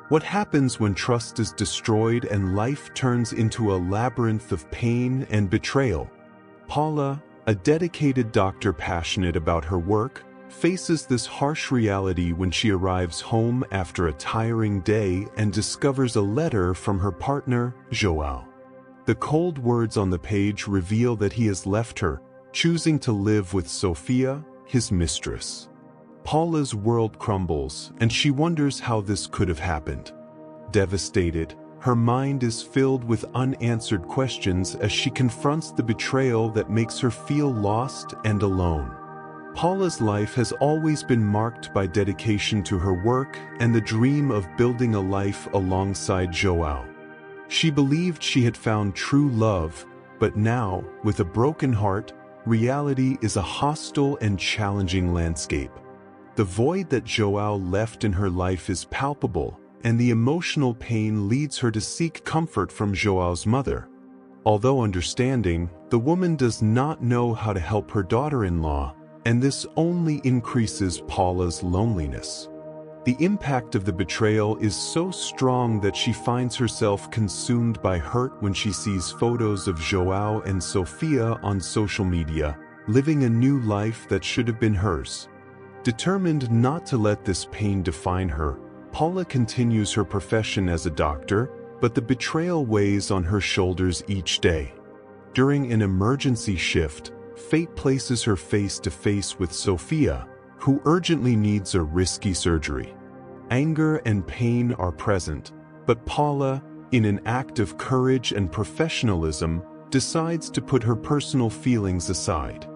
What happens when trust is destroyed and life turns into a labyrinth of pain and betrayal? Paula, a dedicated doctor passionate about her work, faces this harsh reality when she arrives home after a tiring day and discovers a letter from her partner, João. The cold words on the page reveal that he has left her, choosing to live with Sofia, his mistress. Paula's world crumbles, and she wonders how this could have happened. Devastated, her mind is filled with unanswered questions as she confronts the betrayal that makes her feel lost and alone. Paula's life has always been marked by dedication to her work and the dream of building a life alongside João. She believed she had found true love, but now, with a broken heart, reality is a hostile and challenging landscape. The void that João left in her life is palpable, and the emotional pain leads her to seek comfort from João's mother. Although understanding, the woman does not know how to help her daughter-in-law, and this only increases Paula's loneliness. The impact of the betrayal is so strong that she finds herself consumed by hurt when she sees photos of João and Sofia on social media, living a new life that should have been hers. Determined not to let this pain define her, Paula continues her profession as a doctor, but the betrayal weighs on her shoulders each day. During an emergency shift, fate places her face to face with Sofia, who urgently needs a risky surgery. Anger and pain are present, but Paula, in an act of courage and professionalism, decides to put her personal feelings aside.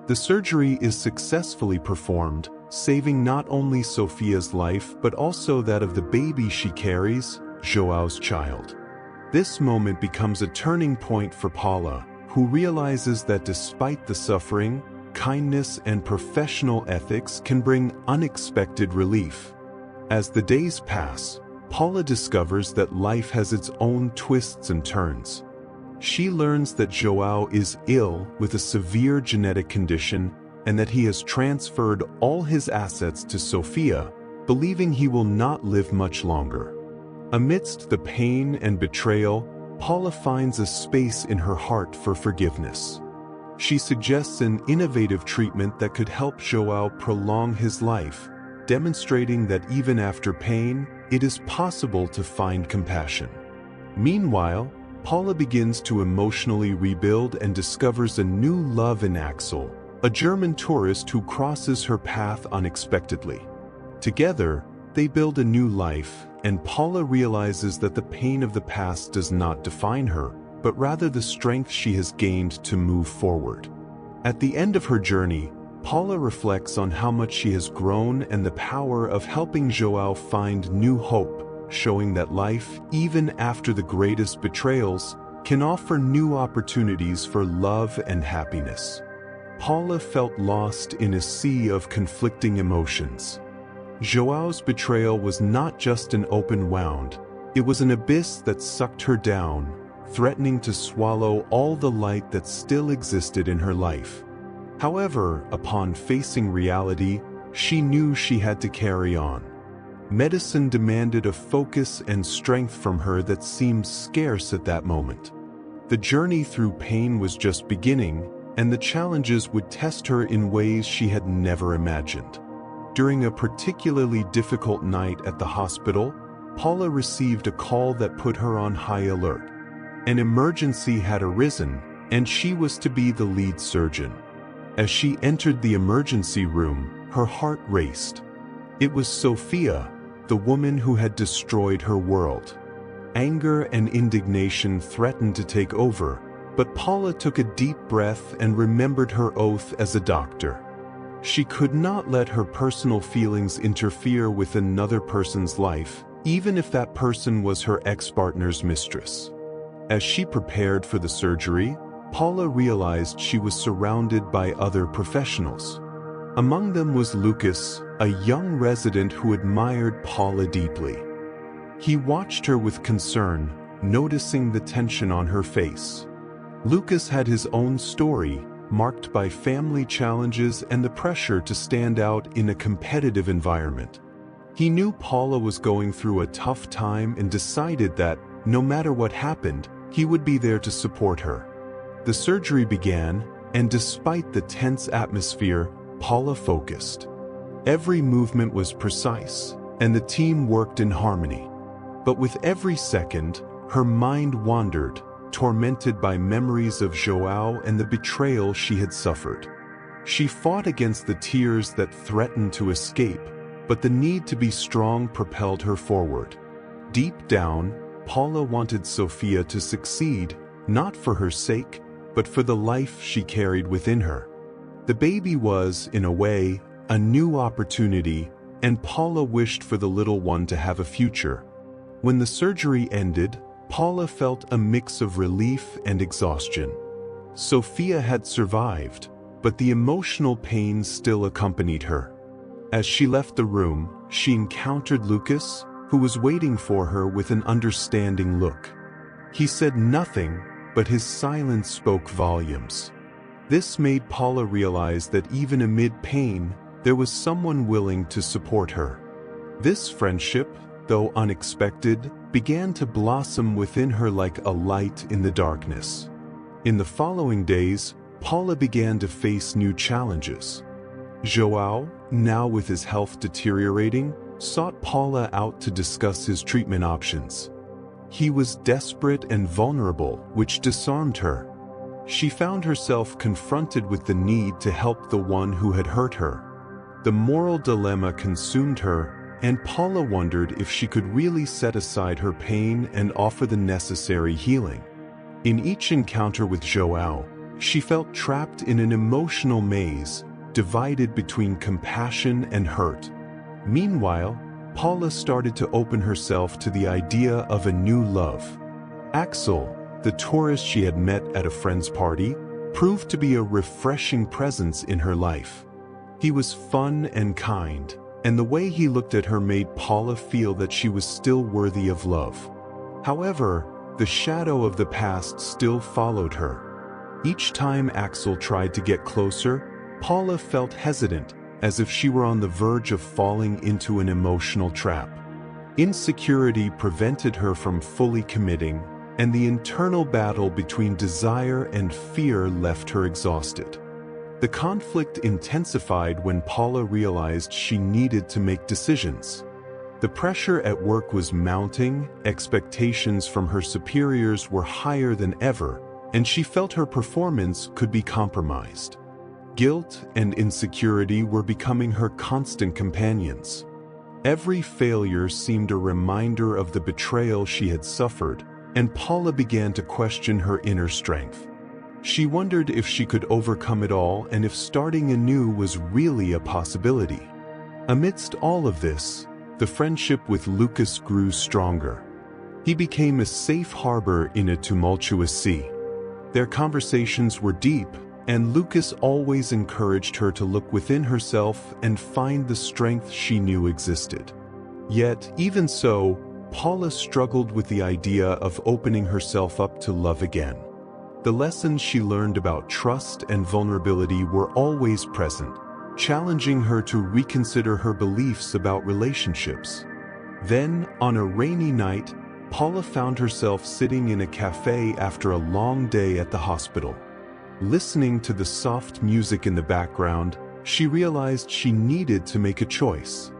The surgery is successfully performed, saving not only Sofia's life but also that of the baby she carries, João's child. This moment becomes a turning point for Paula, who realizes that despite the suffering, kindness and professional ethics can bring unexpected relief. As the days pass, Paula discovers that life has its own twists and turns. She learns that João is ill with a severe genetic condition and that he has transferred all his assets to Sofia, believing he will not live much longer. Amidst the pain and betrayal, Paula finds a space in her heart for forgiveness. She suggests an innovative treatment that could help João prolong his life, demonstrating that even after pain, it is possible to find compassion. Meanwhile, Paula begins to emotionally rebuild and discovers a new love in Axel, a German tourist who crosses her path unexpectedly. Together, they build a new life, and Paula realizes that the pain of the past does not define her, but rather the strength she has gained to move forward. At the end of her journey, Paula reflects on how much she has grown and the power of helping João find new hope, showing that life, even after the greatest betrayals, can offer new opportunities for love and happiness. Paula felt lost in a sea of conflicting emotions. João's betrayal was not just an open wound, it was an abyss that sucked her down, threatening to swallow all the light that still existed in her life. However, upon facing reality, she knew she had to carry on. Medicine demanded a focus and strength from her that seemed scarce at that moment. The journey through pain was just beginning, and the challenges would test her in ways she had never imagined. During a particularly difficult night at the hospital, Paula received a call that put her on high alert. An emergency had arisen, and she was to be the lead surgeon. As she entered the emergency room, her heart raced. It was Sofia, the woman who had destroyed her world. Anger and indignation threatened to take over, but Paula took a deep breath and remembered her oath as a doctor. She could not let her personal feelings interfere with another person's life, even if that person was her ex-partner's mistress. As she prepared for the surgery, Paula realized she was surrounded by other professionals. Among them was Lucas, a young resident who admired Paula deeply. He watched her with concern, noticing the tension on her face. Lucas had his own story, marked by family challenges and the pressure to stand out in a competitive environment. He knew Paula was going through a tough time and decided that, no matter what happened, he would be there to support her. The surgery began, and despite the tense atmosphere, Paula focused. Every movement was precise, and the team worked in harmony. But with every second, her mind wandered, tormented by memories of João and the betrayal she had suffered. She fought against the tears that threatened to escape, but the need to be strong propelled her forward. Deep down, Paula wanted Sofia to succeed, not for her sake, but for the life she carried within her. The baby was, in a way, a new opportunity, and Paula wished for the little one to have a future. When the surgery ended, Paula felt a mix of relief and exhaustion. Sofia had survived, but the emotional pain still accompanied her. As she left the room, she encountered Lucas, who was waiting for her with an understanding look. He said nothing, but his silence spoke volumes. This made Paula realize that even amid pain, there was someone willing to support her. This friendship, though unexpected, began to blossom within her like a light in the darkness. In the following days, Paula began to face new challenges. João, now with his health deteriorating, sought Paula out to discuss his treatment options. He was desperate and vulnerable, which disarmed her. She found herself confronted with the need to help the one who had hurt her. The moral dilemma consumed her, and Paula wondered if she could really set aside her pain and offer the necessary healing. In each encounter with João, she felt trapped in an emotional maze, divided between compassion and hurt. Meanwhile, Paula started to open herself to the idea of a new love. Axel, the tourist she had met at a friend's party, proved to be a refreshing presence in her life. He was fun and kind, and the way he looked at her made Paula feel that she was still worthy of love. However, the shadow of the past still followed her. Each time Axel tried to get closer, Paula felt hesitant, as if she were on the verge of falling into an emotional trap. Insecurity prevented her from fully committing, and the internal battle between desire and fear left her exhausted. The conflict intensified when Paula realized she needed to make decisions. The pressure at work was mounting, expectations from her superiors were higher than ever, and she felt her performance could be compromised. Guilt and insecurity were becoming her constant companions. Every failure seemed a reminder of the betrayal she had suffered, and Paula began to question her inner strength. She wondered if she could overcome it all and if starting anew was really a possibility. Amidst all of this, the friendship with Lucas grew stronger. He became a safe harbor in a tumultuous sea. Their conversations were deep, and Lucas always encouraged her to look within herself and find the strength she knew existed. Yet, even so, Paula struggled with the idea of opening herself up to love again. The lessons she learned about trust and vulnerability were always present, challenging her to reconsider her beliefs about relationships. Then, on a rainy night, Paula found herself sitting in a cafe after a long day at the hospital. Listening to the soft music in the background, she realized she needed to make a choice.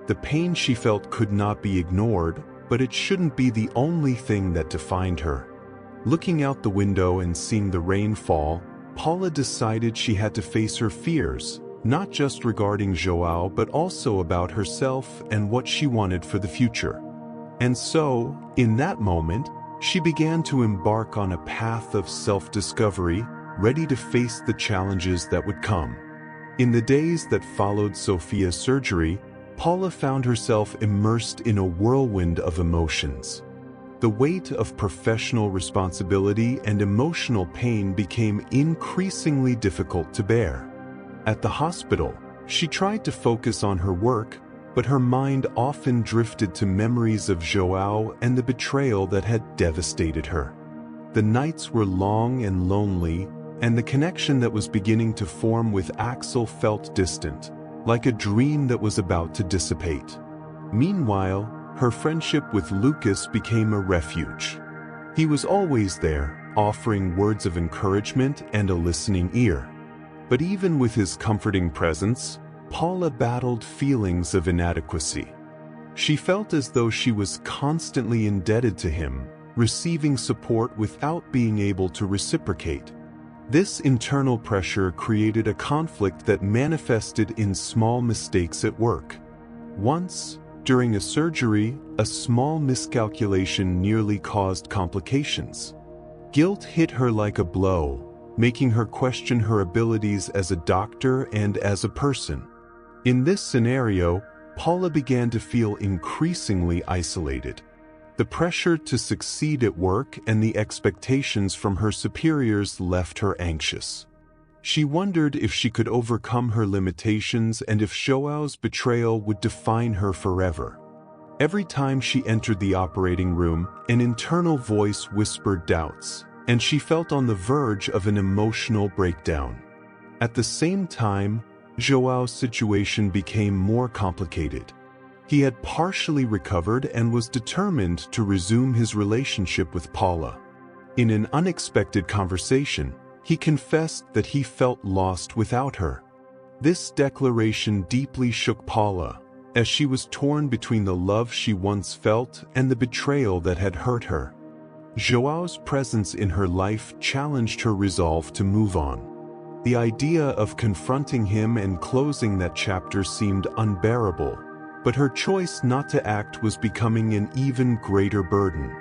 The pain she felt could not be ignored, but it shouldn't be the only thing that defined her. Looking out the window and seeing the rain fall, Paula decided she had to face her fears, not just regarding João but also about herself and what she wanted for the future. And so, in that moment, she began to embark on a path of self-discovery, ready to face the challenges that would come. In the days that followed Sofia's surgery, Paula found herself immersed in a whirlwind of emotions. The weight of professional responsibility and emotional pain became increasingly difficult to bear. At the hospital, she tried to focus on her work, but her mind often drifted to memories of João and the betrayal that had devastated her. The nights were long and lonely, and the connection that was beginning to form with Axel felt distant, like a dream that was about to dissipate. Meanwhile, her friendship with Lucas became a refuge. He was always there, offering words of encouragement and a listening ear. But even with his comforting presence, Paula battled feelings of inadequacy. She felt as though she was constantly indebted to him, receiving support without being able to reciprocate. This internal pressure created a conflict that manifested in small mistakes at work. Once, during a surgery, a small miscalculation nearly caused complications. Guilt hit her like a blow, making her question her abilities as a doctor and as a person. In this scenario, Paula began to feel increasingly isolated. The pressure to succeed at work and the expectations from her superiors left her anxious. She wondered if she could overcome her limitations and if Joao's betrayal would define her forever. Every time she entered the operating room, an internal voice whispered doubts, and she felt on the verge of an emotional breakdown. At the same time, Joao's situation became more complicated. He had partially recovered and was determined to resume his relationship with Paula. In an unexpected conversation, he confessed that he felt lost without her. This declaration deeply shook Paula, as she was torn between the love she once felt and the betrayal that had hurt her. Joao's presence in her life challenged her resolve to move on. The idea of confronting him and closing that chapter seemed unbearable, but her choice not to act was becoming an even greater burden.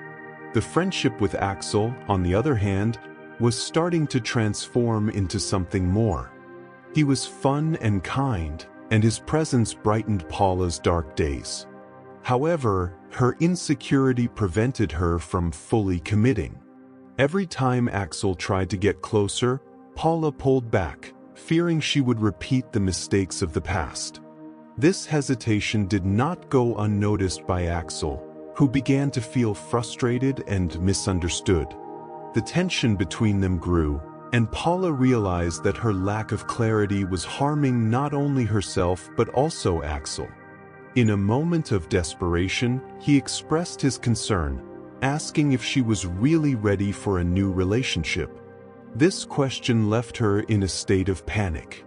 The friendship with Axel, on the other hand, was starting to transform into something more. He was fun and kind, and his presence brightened Paula's dark days. However, her insecurity prevented her from fully committing. Every time Axel tried to get closer, Paula pulled back, fearing she would repeat the mistakes of the past. This hesitation did not go unnoticed by Axel, who began to feel frustrated and misunderstood. The tension between them grew, and Paula realized that her lack of clarity was harming not only herself but also Axel. In a moment of desperation, he expressed his concern, asking if she was really ready for a new relationship. This question left her in a state of panic.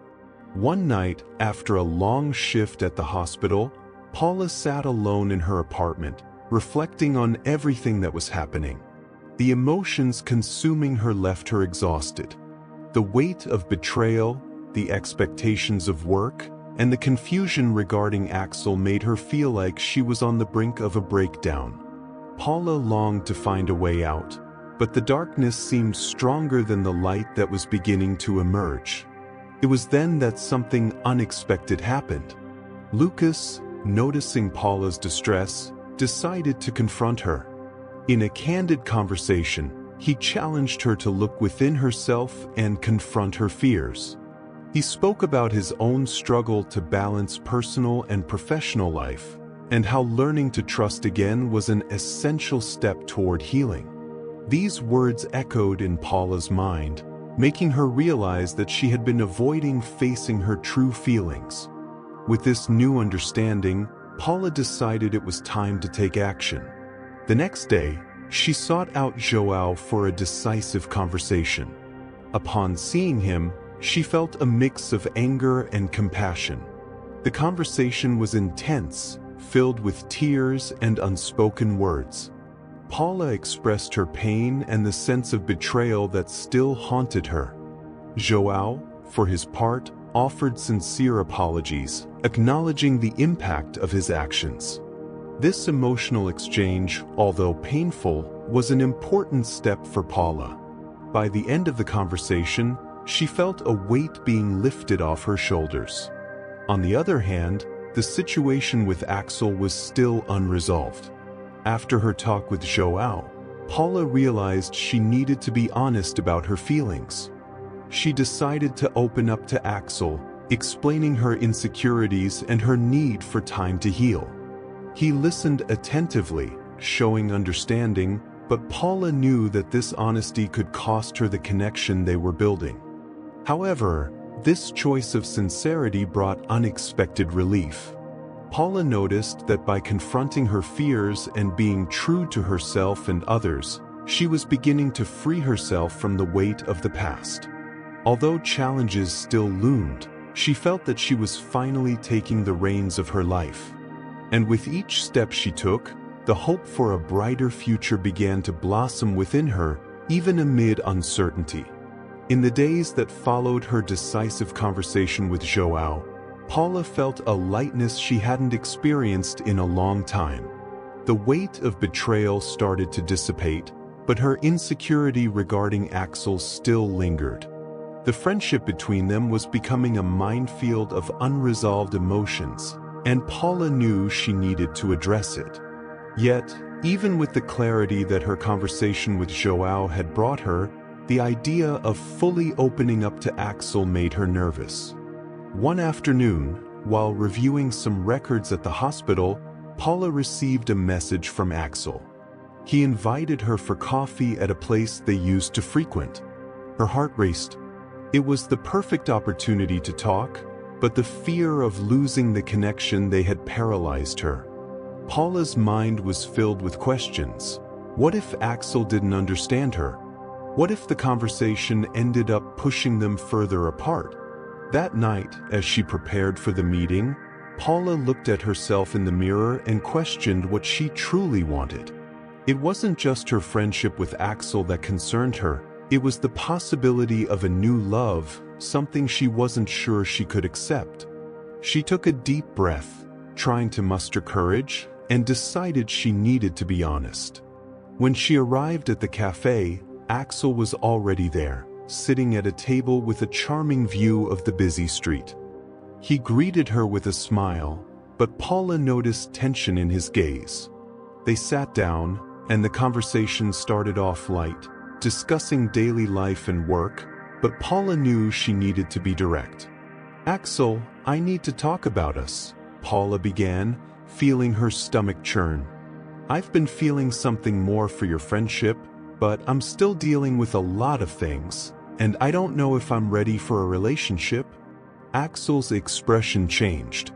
One night, after a long shift at the hospital, Paula sat alone in her apartment, reflecting on everything that was happening. The emotions consuming her left her exhausted. The weight of betrayal, the expectations of work, and the confusion regarding Axel made her feel like she was on the brink of a breakdown. Paula longed to find a way out, but the darkness seemed stronger than the light that was beginning to emerge. It was then that something unexpected happened. Lucas, noticing Paula's distress, decided to confront her. In a candid conversation, he challenged her to look within herself and confront her fears. He spoke about his own struggle to balance personal and professional life, and how learning to trust again was an essential step toward healing. These words echoed in Paula's mind, making her realize that she had been avoiding facing her true feelings. With this new understanding, Paula decided it was time to take action. The next day, she sought out Joao for a decisive conversation. Upon seeing him, she felt a mix of anger and compassion. The conversation was intense, filled with tears and unspoken words. Paula expressed her pain and the sense of betrayal that still haunted her. Joao, for his part, offered sincere apologies, acknowledging the impact of his actions. This emotional exchange, although painful, was an important step for Paula. By the end of the conversation, she felt a weight being lifted off her shoulders. On the other hand, the situation with Axel was still unresolved. After her talk with Joao, Paula realized she needed to be honest about her feelings. She decided to open up to Axel, explaining her insecurities and her need for time to heal. He listened attentively, showing understanding, but Paula knew that this honesty could cost her the connection they were building. However, this choice of sincerity brought unexpected relief. Paula noticed that by confronting her fears and being true to herself and others, she was beginning to free herself from the weight of the past. Although challenges still loomed, she felt that she was finally taking the reins of her life. And with each step she took, the hope for a brighter future began to blossom within her, even amid uncertainty. In the days that followed her decisive conversation with João, Paula felt a lightness she hadn't experienced in a long time. The weight of betrayal started to dissipate, but her insecurity regarding Axel still lingered. The friendship between them was becoming a minefield of unresolved emotions, and Paula knew she needed to address it. Yet, even with the clarity that her conversation with João had brought her, the idea of fully opening up to Axel made her nervous. One afternoon, while reviewing some records at the hospital, Paula received a message from Axel. He invited her for coffee at a place they used to frequent. Her heart raced. It was the perfect opportunity to talk, but the fear of losing the connection they had paralyzed her. Paula's mind was filled with questions. What if Axel didn't understand her? What if the conversation ended up pushing them further apart? That night, as she prepared for the meeting, Paula looked at herself in the mirror and questioned what she truly wanted. It wasn't just her friendship with Axel that concerned her, it was the possibility of a new love, something she wasn't sure she could accept. She took a deep breath, trying to muster courage, and decided she needed to be honest. When she arrived at the cafe, Axel was already there, sitting at a table with a charming view of the busy street. He greeted her with a smile, but Paula noticed tension in his gaze. They sat down, and the conversation started off light, discussing daily life and work, but Paula knew she needed to be direct. "Axel, I need to talk about us," Paula began, feeling her stomach churn. "I've been feeling something more for your friendship, but I'm still dealing with a lot of things, and I don't know if I'm ready for a relationship." Axel's expression changed.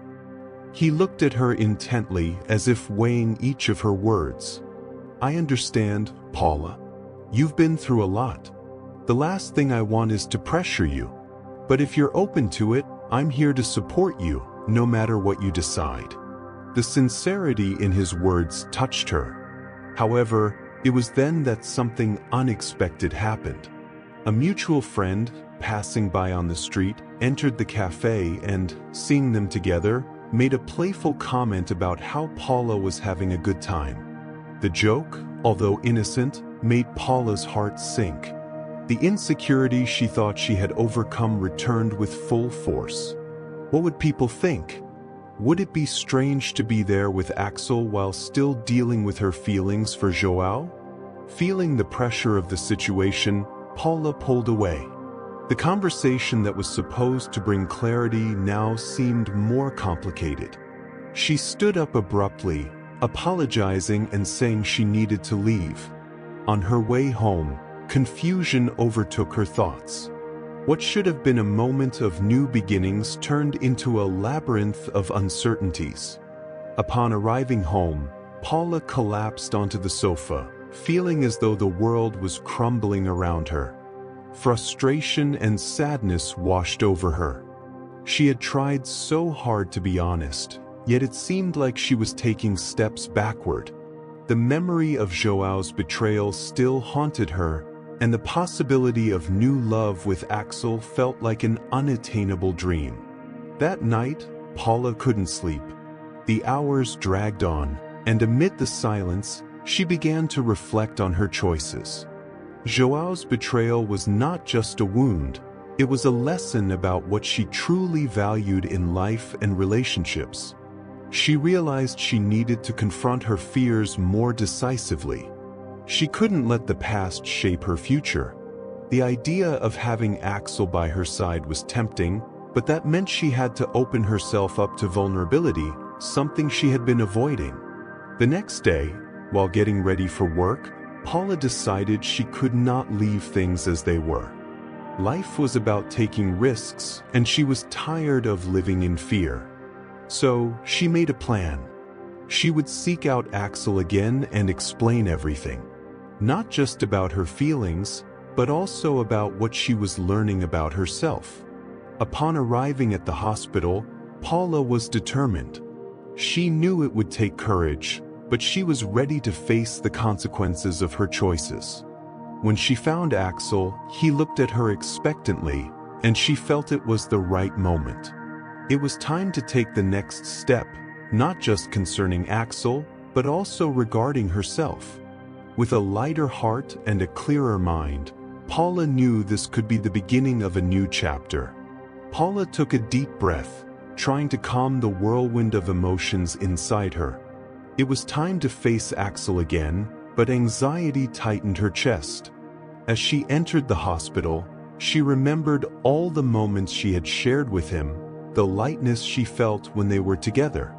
He looked at her intently as if weighing each of her words. "I understand, Paula. You've been through a lot. The last thing I want is to pressure you. But if you're open to it, I'm here to support you, no matter what you decide." The sincerity in his words touched her. However, it was then that something unexpected happened. A mutual friend, passing by on the street, entered the cafe and, seeing them together, made a playful comment about how Paula was having a good time. The joke, although innocent, made Paula's heart sink. The insecurity she thought she had overcome returned with full force. What would people think? Would it be strange to be there with Axel while still dealing with her feelings for João? Feeling the pressure of the situation, Paula pulled away. The conversation that was supposed to bring clarity now seemed more complicated. She stood up abruptly, apologizing and saying she needed to leave. On her way home, confusion overtook her thoughts. What should have been a moment of new beginnings turned into a labyrinth of uncertainties. Upon arriving home, Paula collapsed onto the sofa, feeling as though the world was crumbling around her. Frustration and sadness washed over her. She had tried so hard to be honest, yet it seemed like she was taking steps backward. The memory of João's betrayal still haunted her, and the possibility of new love with Axel felt like an unattainable dream. That night, Paula couldn't sleep. The hours dragged on, and amid the silence, she began to reflect on her choices. João's betrayal was not just a wound, it was a lesson about what she truly valued in life and relationships. She realized she needed to confront her fears more decisively. She couldn't let the past shape her future. The idea of having Axel by her side was tempting, but that meant she had to open herself up to vulnerability, something she had been avoiding. The next day, while getting ready for work, Paula decided she could not leave things as they were. Life was about taking risks, and she was tired of living in fear. So, she made a plan. She would seek out Axel again and explain everything. Not just about her feelings, but also about what she was learning about herself. Upon arriving at the hospital, Paula was determined. She knew it would take courage, but she was ready to face the consequences of her choices. When she found Axel, he looked at her expectantly, and she felt it was the right moment. It was time to take the next step, not just concerning Axel, but also regarding herself. With a lighter heart and a clearer mind, Paula knew this could be the beginning of a new chapter. Paula took a deep breath, trying to calm the whirlwind of emotions inside her. It was time to face Axel again, but anxiety tightened her chest. As she entered the hospital, she remembered all the moments she had shared with him, the lightness she felt when they were together.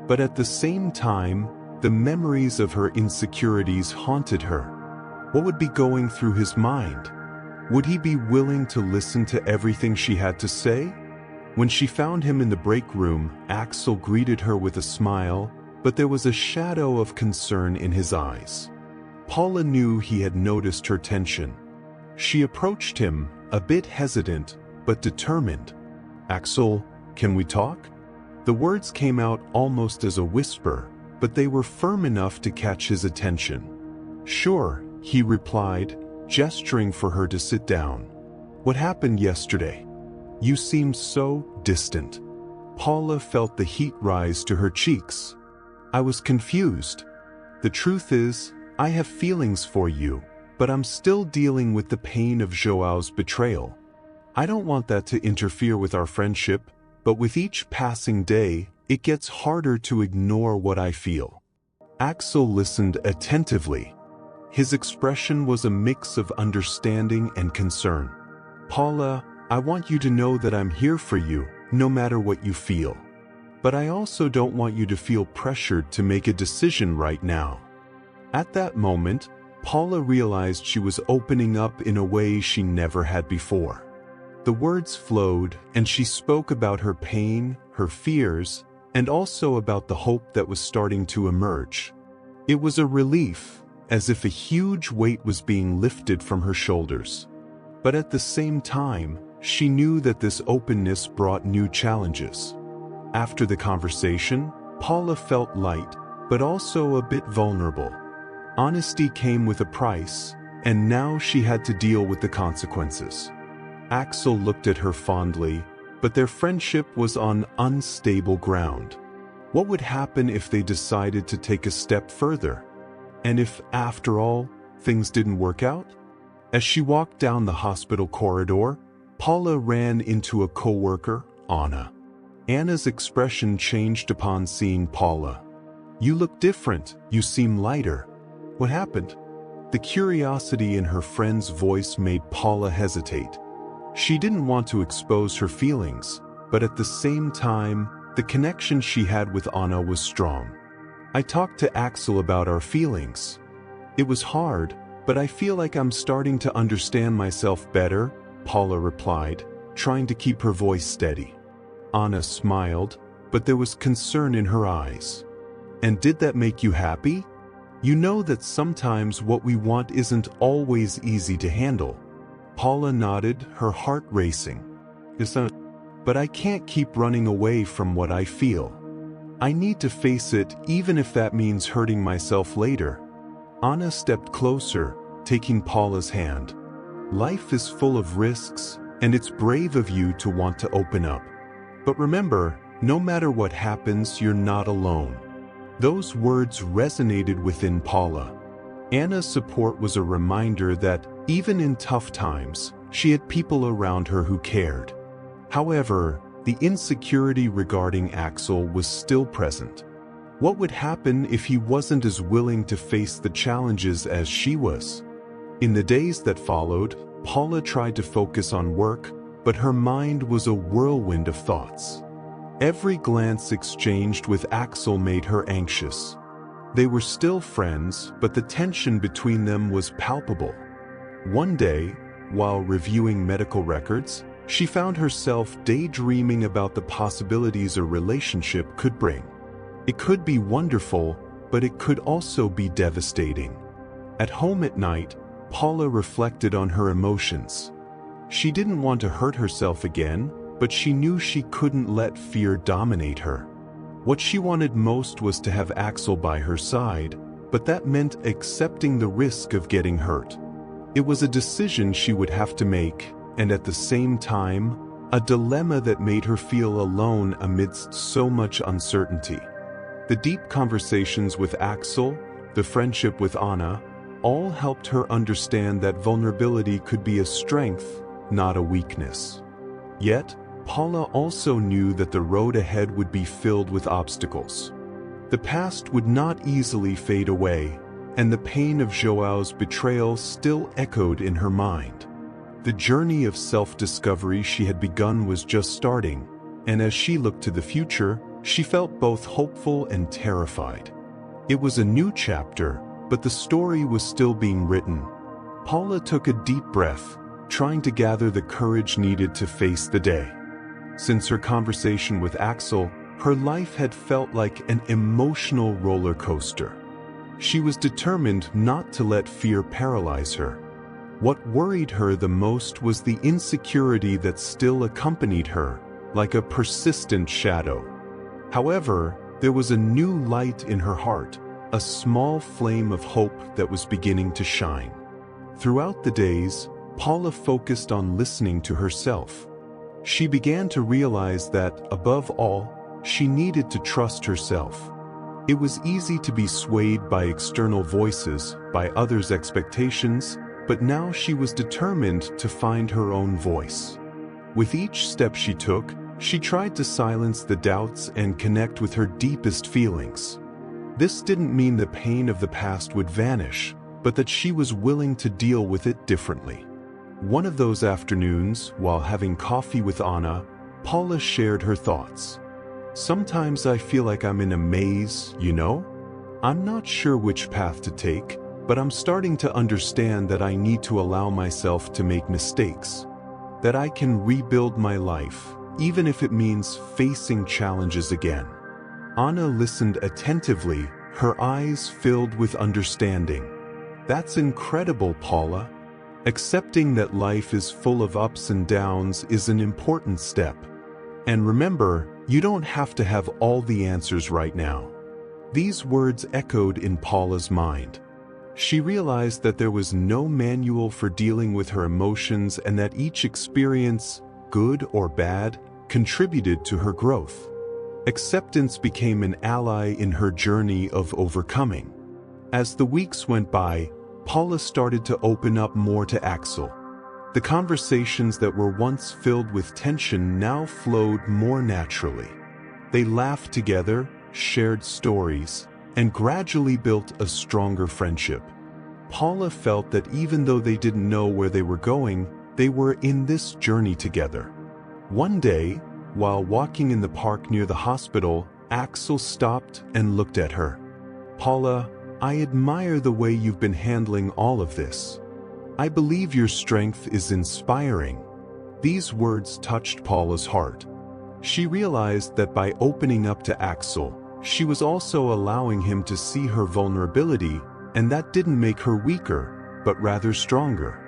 But at the same time, the memories of her insecurities haunted her. What would be going through his mind? Would he be willing to listen to everything she had to say? When she found him in the break room, Axel greeted her with a smile, but there was a shadow of concern in his eyes. Paula knew he had noticed her tension. She approached him, a bit hesitant, but determined. "Axel, can we talk?" The words came out almost as a whisper, but they were firm enough to catch his attention. "Sure," he replied, gesturing for her to sit down. "What happened yesterday? You seemed so distant." Paula felt the heat rise to her cheeks. "I was confused. The truth is, I have feelings for you, but I'm still dealing with the pain of Joao's betrayal. I don't want that to interfere with our friendship, but with each passing day, it gets harder to ignore what I feel." Axel listened attentively. His expression was a mix of understanding and concern. "Paula, I want you to know that I'm here for you, no matter what you feel. But I also don't want you to feel pressured to make a decision right now." At that moment, Paula realized she was opening up in a way she never had before. The words flowed, and she spoke about her pain, her fears, and also about the hope that was starting to emerge. It was a relief, as if a huge weight was being lifted from her shoulders. But at the same time, she knew that this openness brought new challenges. After the conversation, Paula felt light, but also a bit vulnerable. Honesty came with a price, and now she had to deal with the consequences. Axel looked at her fondly, but their friendship was on unstable ground. What would happen if they decided to take a step further? And if, after all, things didn't work out? As she walked down the hospital corridor, Paula ran into a coworker, Anna. Anna's expression changed upon seeing Paula. "You look different, you seem lighter. What happened?" The curiosity in her friend's voice made Paula hesitate. She didn't want to expose her feelings, but at the same time, the connection she had with Anna was strong. "I talked to Axel about our feelings. It was hard, but I feel like I'm starting to understand myself better," Paula replied, trying to keep her voice steady. Anna smiled, but there was concern in her eyes. "And did that make you happy? You know that sometimes what we want isn't always easy to handle." Paula nodded, her heart racing. "But I can't keep running away from what I feel. I need to face it even if that means hurting myself later." Anna stepped closer, taking Paula's hand. "Life is full of risks, and it's brave of you to want to open up. But remember, no matter what happens, you're not alone." Those words resonated within Paula. Anna's support was a reminder that, even in tough times, she had people around her who cared. However, the insecurity regarding Axel was still present. What would happen if he wasn't as willing to face the challenges as she was? In the days that followed, Paula tried to focus on work, but her mind was a whirlwind of thoughts. Every glance exchanged with Axel made her anxious. They were still friends, but the tension between them was palpable. One day, while reviewing medical records, She found herself daydreaming about the possibilities a relationship could bring. It could be wonderful, but it could also be devastating. At home at night, Paula reflected on her emotions. She didn't want to hurt herself again, but she knew she couldn't let fear dominate her. What she wanted most was to have Axel by her side, but that meant accepting the risk of getting hurt. It was a decision she would have to make, and at the same time, a dilemma that made her feel alone amidst so much uncertainty. The deep conversations with Axel, the friendship with Anna, all helped her understand that vulnerability could be a strength, not a weakness. Yet, Paula also knew that the road ahead would be filled with obstacles. The past would not easily fade away, and the pain of Joao's betrayal still echoed in her mind. The journey of self-discovery she had begun was just starting, and as she looked to the future, she felt both hopeful and terrified. It was a new chapter, but the story was still being written. Paula took a deep breath, trying to gather the courage needed to face the day. Since her conversation with Axel, her life had felt like an emotional roller coaster. She was determined not to let fear paralyze her. What worried her the most was the insecurity that still accompanied her, like a persistent shadow. However, there was a new light in her heart, a small flame of hope that was beginning to shine. Throughout the days, Paula focused on listening to herself. She began to realize that, above all, she needed to trust herself. It was easy to be swayed by external voices, by others' expectations, but now she was determined to find her own voice. With each step she took, she tried to silence the doubts and connect with her deepest feelings. This didn't mean the pain of the past would vanish, but that she was willing to deal with it differently. One of those afternoons, while having coffee with Anna, Paula shared her thoughts. "Sometimes I feel like I'm in a maze, you know? I'm not sure which path to take, but I'm starting to understand that I need to allow myself to make mistakes. That I can rebuild my life, even if it means facing challenges again." Anna listened attentively, her eyes filled with understanding. "That's incredible, Paula. Accepting that life is full of ups and downs is an important step. And remember, you don't have to have all the answers right now." These words echoed in Paula's mind. She realized that there was no manual for dealing with her emotions and that each experience, good or bad, contributed to her growth. Acceptance became an ally in her journey of overcoming. As the weeks went by, Paula started to open up more to Axel. The conversations that were once filled with tension now flowed more naturally. They laughed together, shared stories, and gradually built a stronger friendship. Paula felt that even though they didn't know where they were going, they were in this journey together. One day, while walking in the park near the hospital, Axel stopped and looked at her. "Paula, I admire the way you've been handling all of this. I believe your strength is inspiring." These words touched Paula's heart. She realized that by opening up to Axel, she was also allowing him to see her vulnerability, and that didn't make her weaker, but rather stronger.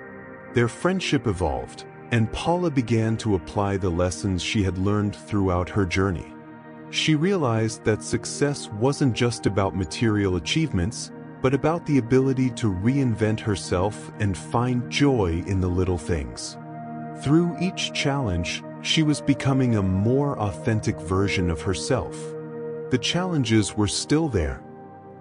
Their friendship evolved, and Paula began to apply the lessons she had learned throughout her journey. She realized that success wasn't just about material achievements, but about the ability to reinvent herself and find joy in the little things. Through each challenge, she was becoming a more authentic version of herself. The challenges were still there.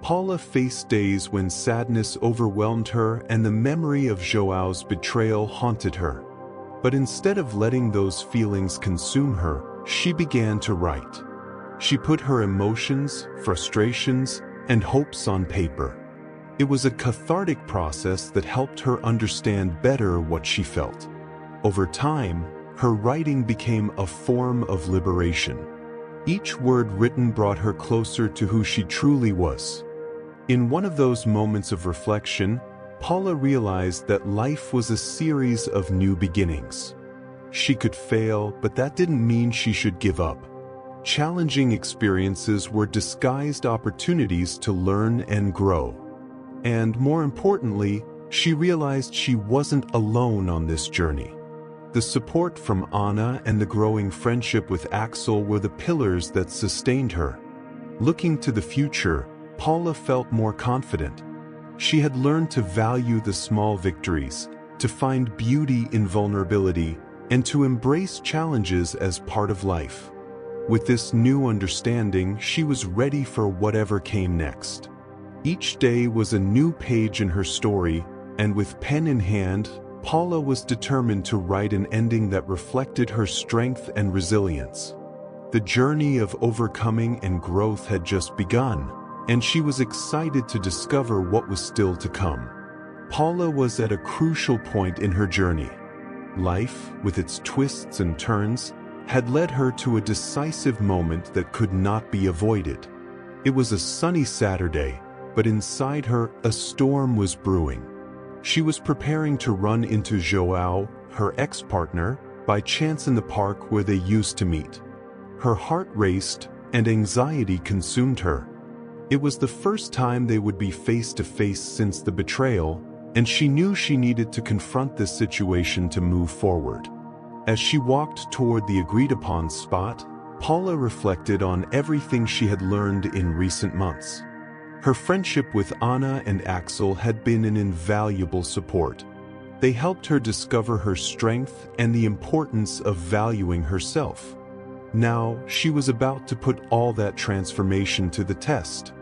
Paula faced days when sadness overwhelmed her and the memory of Joao's betrayal haunted her. But instead of letting those feelings consume her, she began to write. She put her emotions, frustrations, and hopes on paper. It was a cathartic process that helped her understand better what she felt. Over time, her writing became a form of liberation. Each word written brought her closer to who she truly was. In one of those moments of reflection, Paula realized that life was a series of new beginnings. She could fail, but that didn't mean she should give up. Challenging experiences were disguised opportunities to learn and grow. And more importantly, she realized she wasn't alone on this journey. The support from Anna and the growing friendship with Axel were the pillars that sustained her. Looking to the future, Paula felt more confident. She had learned to value the small victories, to find beauty in vulnerability, and to embrace challenges as part of life. With this new understanding, she was ready for whatever came next. Each day was a new page in her story, and with pen in hand, Paula was determined to write an ending that reflected her strength and resilience. The journey of overcoming and growth had just begun, and she was excited to discover what was still to come. Paula was at a crucial point in her journey. Life, with its twists and turns, had led her to a decisive moment that could not be avoided. It was a sunny Saturday, but inside her, a storm was brewing. She was preparing to run into João, her ex-partner, by chance in the park where they used to meet. Her heart raced, and anxiety consumed her. It was the first time they would be face to face since the betrayal, and she knew she needed to confront this situation to move forward. As she walked toward the agreed-upon spot, Paula reflected on everything she had learned in recent months. Her friendship with Anna and Axel had been an invaluable support. They helped her discover her strength and the importance of valuing herself. Now, she was about to put all that transformation to the test.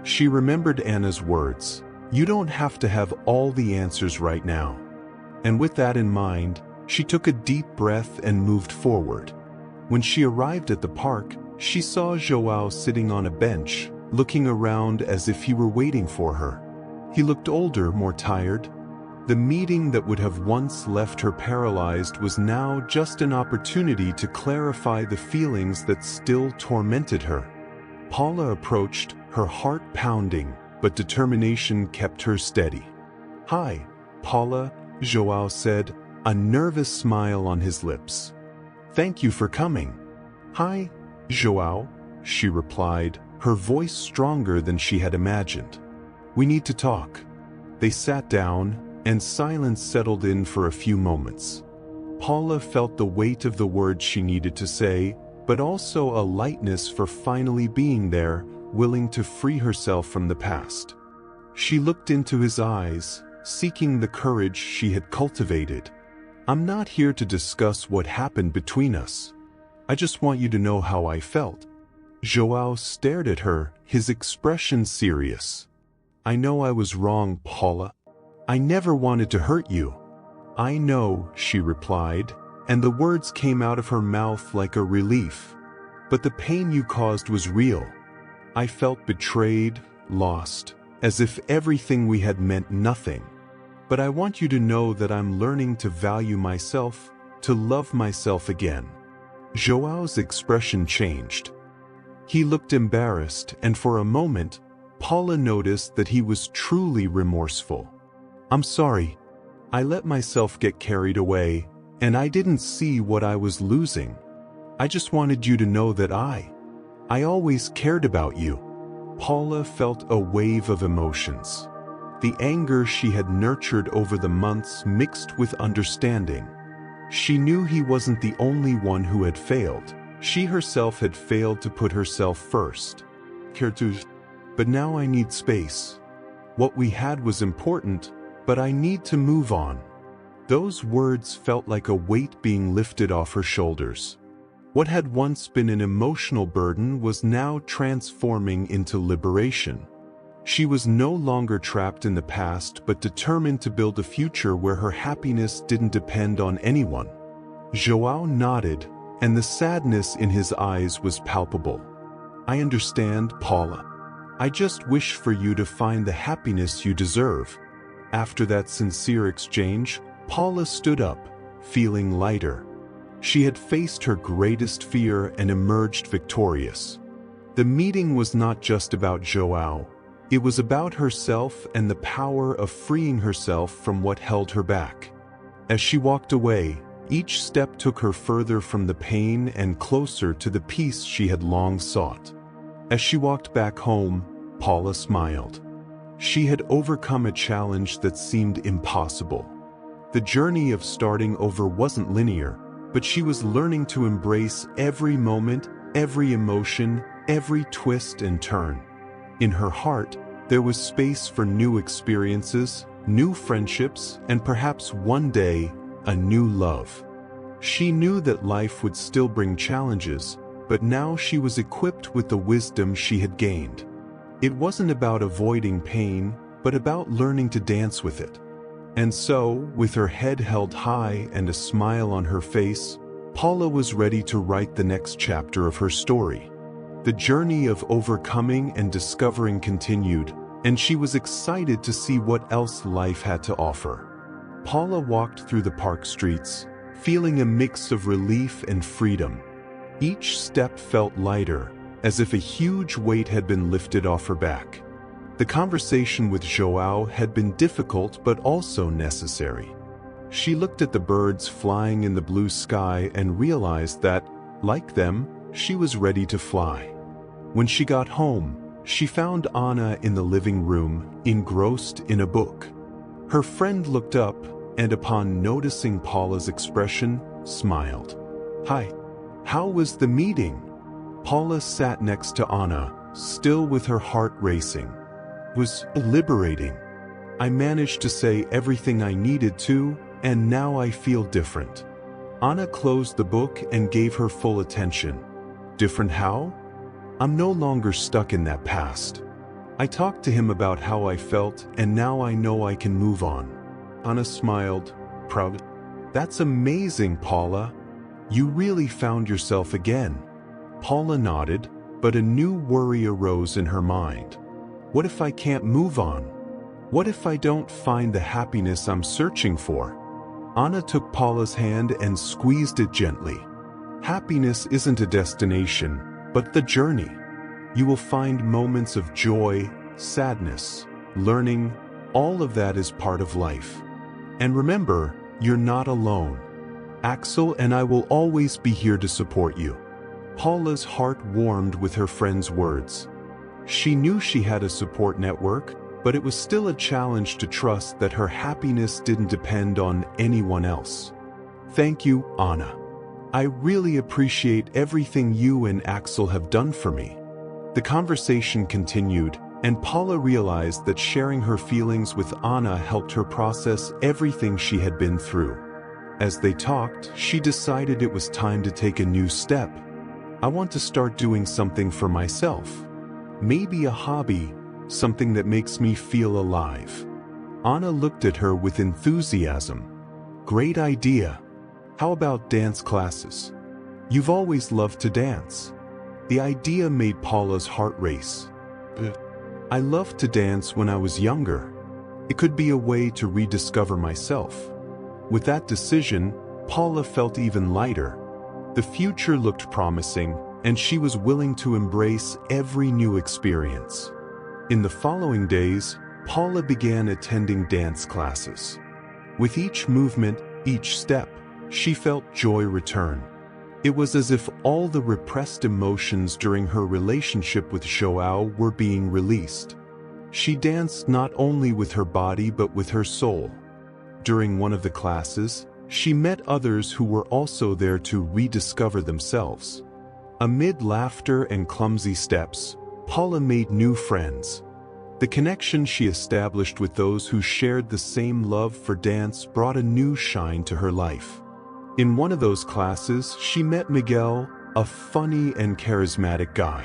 She remembered Anna's words, "You don't have to have all the answers right now." And with that in mind, she took a deep breath and moved forward. When she arrived at the park, she saw João sitting on a bench, looking around as if he were waiting for her. He looked older, more tired. The meeting that would have once left her paralyzed was now just an opportunity to clarify the feelings that still tormented her. Paula approached, her heart pounding, but determination kept her steady. "Hi, Paula," João said, a nervous smile on his lips. "Thank you for coming." "Hi, João," she replied, her voice stronger than she had imagined. "We need to talk." They sat down, and silence settled in for a few moments. Paula felt the weight of the words she needed to say, but also a lightness for finally being there, willing to free herself from the past. She looked into his eyes, seeking the courage she had cultivated. "I'm not here to discuss what happened between us. I just want you to know how I felt." João stared at her, his expression serious. "I know I was wrong, Paula. I never wanted to hurt you." "I know," she replied, and the words came out of her mouth like a relief. "But the pain you caused was real. I felt betrayed, lost, as if everything we had meant nothing. But I want you to know that I'm learning to value myself, to love myself again." João's expression changed. He looked embarrassed, and for a moment, Paula noticed that he was truly remorseful. "I'm sorry. I let myself get carried away, and I didn't see what I was losing. I just wanted you to know that I always cared about you." Paula felt a wave of emotions. The anger she had nurtured over the months mixed with understanding. She knew he wasn't the only one who had failed. She herself had failed to put herself first. "But now I need space. What we had was important, but I need to move on." Those words felt like a weight being lifted off her shoulders. What had once been an emotional burden was now transforming into liberation. She was no longer trapped in the past but determined to build a future where her happiness didn't depend on anyone. João nodded, and the sadness in his eyes was palpable. "I understand, Paula. I just wish for you to find the happiness you deserve." After that sincere exchange, Paula stood up, feeling lighter. She had faced her greatest fear and emerged victorious. The meeting was not just about João. It was about herself and the power of freeing herself from what held her back. As she walked away, Each step took her further from the pain and closer to the peace she had long sought. As she walked back home, Paula smiled. She had overcome a challenge that seemed impossible. The journey of starting over wasn't linear, but she was learning to embrace every moment, every emotion, every twist and turn. In her heart, there was space for new experiences, new friendships, and perhaps one day, a new love. She knew that life would still bring challenges, but now she was equipped with the wisdom she had gained. It wasn't about avoiding pain, but about learning to dance with it. And so, with her head held high and a smile on her face, Paula was ready to write the next chapter of her story. The journey of overcoming and discovering continued, and she was excited to see what else life had to offer. Paula walked through the park streets, feeling a mix of relief and freedom. Each step felt lighter, as if a huge weight had been lifted off her back. The conversation with João had been difficult but also necessary. She looked at the birds flying in the blue sky and realized that, like them, she was ready to fly. When she got home, she found Anna in the living room, engrossed in a book. Her friend looked up, and upon noticing Paula's expression, smiled. "Hi. How was the meeting?" Paula sat next to Anna, still with her heart racing. It was liberating. "I managed to say everything I needed to, and now I feel different." Anna closed the book and gave her full attention. "Different how?" "I'm no longer stuck in that past. I talked to him about how I felt, and now I know I can move on." Anna smiled, proud. "That's amazing, Paula. You really found yourself again." Paula nodded, but a new worry arose in her mind. What if I can't move on? What if I don't find the happiness I'm searching for? Anna took Paula's hand and squeezed it gently. Happiness isn't a destination, but the journey. You will find moments of joy, sadness, learning, all of that is part of life. And remember, you're not alone. Axel and I will always be here to support you. Paula's heart warmed with her friend's words. She knew she had a support network, but it was still a challenge to trust that her happiness didn't depend on anyone else. "Thank you, Anna. I really appreciate everything you and Axel have done for me." The conversation continued, and Paula realized that sharing her feelings with Anna helped her process everything she had been through. As they talked, she decided it was time to take a new step. "I want to start doing something for myself. Maybe a hobby, something that makes me feel alive." Anna looked at her with enthusiasm. "Great idea. How about dance classes? You've always loved to dance." The idea made Paula's heart race. "I loved to dance when I was younger. It could be a way to rediscover myself." With that decision, Paula felt even lighter. The future looked promising, and she was willing to embrace every new experience. In the following days, Paula began attending dance classes. With each movement, each step, she felt joy return. It was as if all the repressed emotions during her relationship with João were being released. She danced not only with her body but with her soul. During one of the classes, she met others who were also there to rediscover themselves. Amid laughter and clumsy steps, Paula made new friends. The connection she established with those who shared the same love for dance brought a new shine to her life. In one of those classes, she met Miguel, a funny and charismatic guy.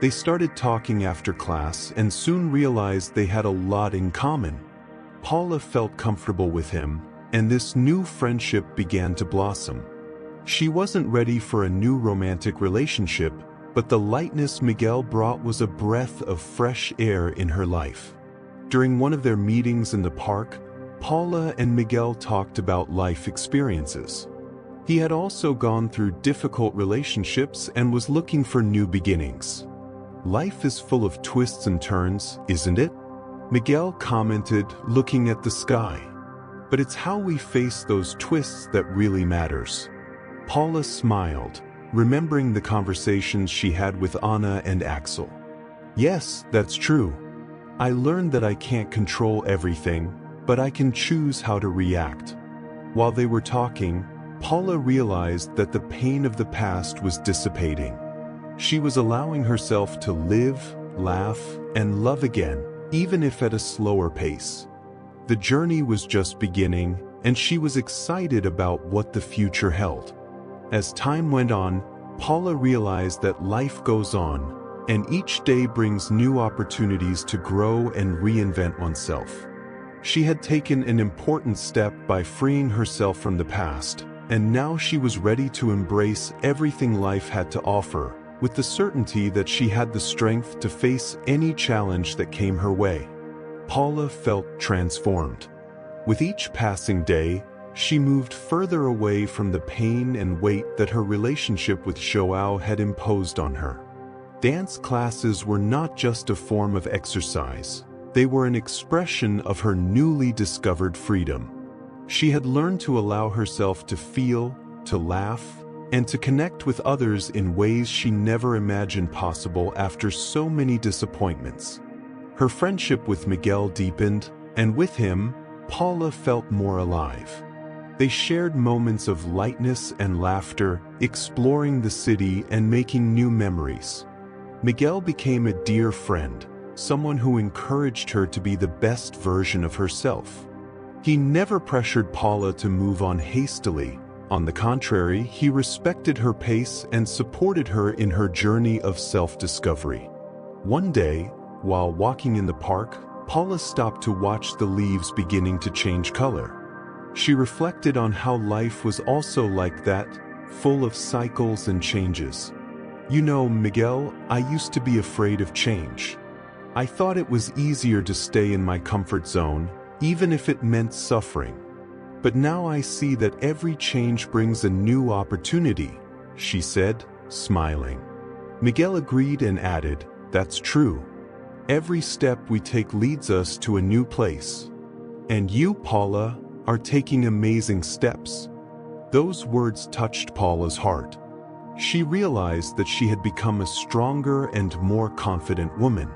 They started talking after class and soon realized they had a lot in common. Paula felt comfortable with him, and this new friendship began to blossom. She wasn't ready for a new romantic relationship, but the lightness Miguel brought was a breath of fresh air in her life. During one of their meetings in the park, Paula and Miguel talked about life experiences. He had also gone through difficult relationships and was looking for new beginnings. "Life is full of twists and turns, isn't it?" Miguel commented, looking at the sky. but it's how we face those twists that really matters. Paula smiled, remembering the conversations she had with Anna and Axel. Yes, that's true. I learned that I can't control everything, but I can choose how to react. While they were talking, Paula realized that the pain of the past was dissipating. She was allowing herself to live, laugh, and love again, even if at a slower pace. The journey was just beginning, and she was excited about what the future held. As time went on, Paula realized that life goes on, and each day brings new opportunities to grow and reinvent oneself. She had taken an important step by freeing herself from the past, and now she was ready to embrace everything life had to offer, with the certainty that she had the strength to face any challenge that came her way. Paula felt transformed. With each passing day, she moved further away from the pain and weight that her relationship with Joao had imposed on her. Dance classes were not just a form of exercise, they were an expression of her newly discovered freedom. She had learned to allow herself to feel, to laugh, and to connect with others in ways she never imagined possible after so many disappointments. Her friendship with Miguel deepened, and with him, Paula felt more alive. They shared moments of lightness and laughter, exploring the city and making new memories. Miguel became a dear friend, someone who encouraged her to be the best version of herself. He never pressured Paula to move on hastily. On the contrary, he respected her pace and supported her in her journey of self-discovery. One day, while walking in the park, Paula stopped to watch the leaves beginning to change color. She reflected on how life was also like that, full of cycles and changes. You know, Miguel, I used to be afraid of change. I thought it was easier to stay in my comfort zone, even if it meant suffering. But now I see that every change brings a new opportunity, she said, smiling. Miguel agreed and added, "That's true. Every step we take leads us to a new place. And you, Paula, are taking amazing steps." Those words touched Paula's heart. She realized that she had become a stronger and more confident woman.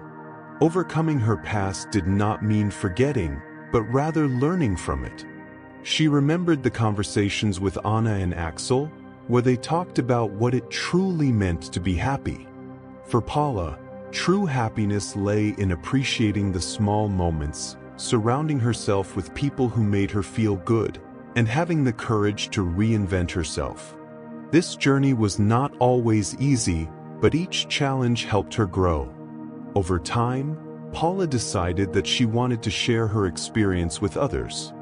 Overcoming her past did not mean forgetting, but rather learning from it. She remembered the conversations with Anna and Axel, where they talked about what it truly meant to be happy. For Paula, true happiness lay in appreciating the small moments, surrounding herself with people who made her feel good, and having the courage to reinvent herself. This journey was not always easy, but each challenge helped her grow. Over time, Paula decided that she wanted to share her experience with others.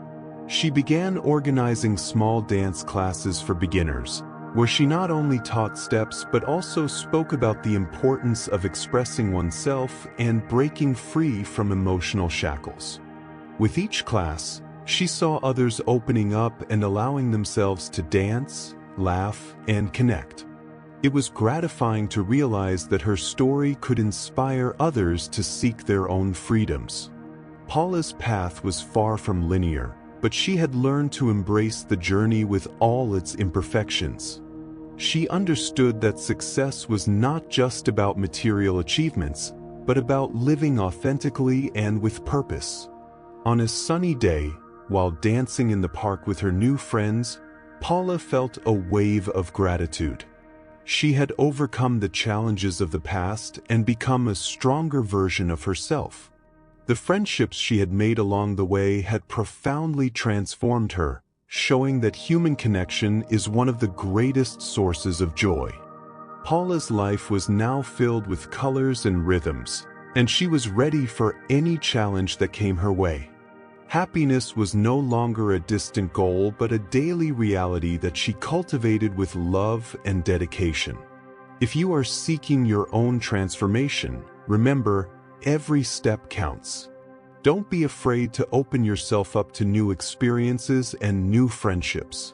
She began organizing small dance classes for beginners, where she not only taught steps but also spoke about the importance of expressing oneself and breaking free from emotional shackles. With each class, she saw others opening up and allowing themselves to dance, laugh, and connect. It was gratifying to realize that her story could inspire others to seek their own freedoms. Paula's path was far from linear, but she had learned to embrace the journey with all its imperfections. She understood that success was not just about material achievements, but about living authentically and with purpose. On a sunny day, while dancing in the park with her new friends, Paula felt a wave of gratitude. She had overcome the challenges of the past and become a stronger version of herself. The friendships she had made along the way had profoundly transformed her, showing that human connection is one of the greatest sources of joy. Paula's life was now filled with colors and rhythms, and she was ready for any challenge that came her way. Happiness was no longer a distant goal but a daily reality that she cultivated with love and dedication. If you are seeking your own transformation, remember, every step counts. Don't be afraid to open yourself up to new experiences and new friendships.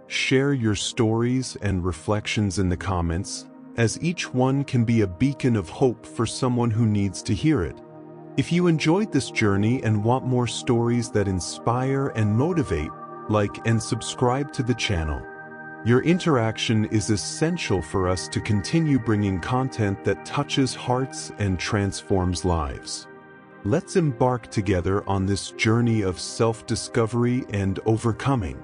Share your stories and reflections in the comments, as each one can be a beacon of hope for someone who needs to hear it. If you enjoyed this journey and want more stories that inspire and motivate, like and subscribe to the channel. Your interaction is essential for us to continue bringing content that touches hearts and transforms lives. Let's embark together on this journey of self-discovery and overcoming.